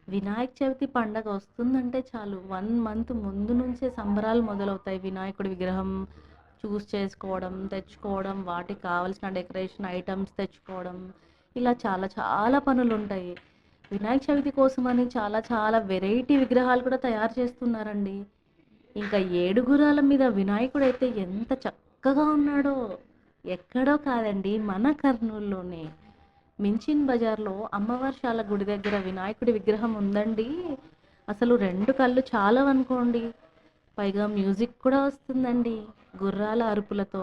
వినాయక చవితి పండగ వస్తుందంటే చాలు 1 మంత్ ముందు నుంచే సంబరాలు మొదలవుతాయి. వినాయకుడి విగ్రహం చేసుకోవడం, తెచ్చుకోవడం, వాటికి కావాల్సిన డెకరేషన్ ఐటెమ్స్ తెచ్చుకోవడం, ఇలా చాలా చాలా పనులుంటాయి. వినాయక చవితి కోసమని చాలా చాలా వెరైటీ విగ్రహాలు కూడా తయారు చేస్తున్నారండి. ఇంకా ఏడుగురాల మీద వినాయకుడైతే ఎంత చక్కగా ఉన్నాడో! ఎక్కడో కాదండి మన కర్నూల్‌లోనే. మించిన్ బజార్‌లో అమ్మవారి గుడి దగ్గర వినాయకుడి విగ్రహం ఉందండి. అసలు 2 కళ్ళు చాలవనుకోండి. పైగా మ్యూజిక్ కూడా వస్తుందండి గుర్రాల అరుపులతో.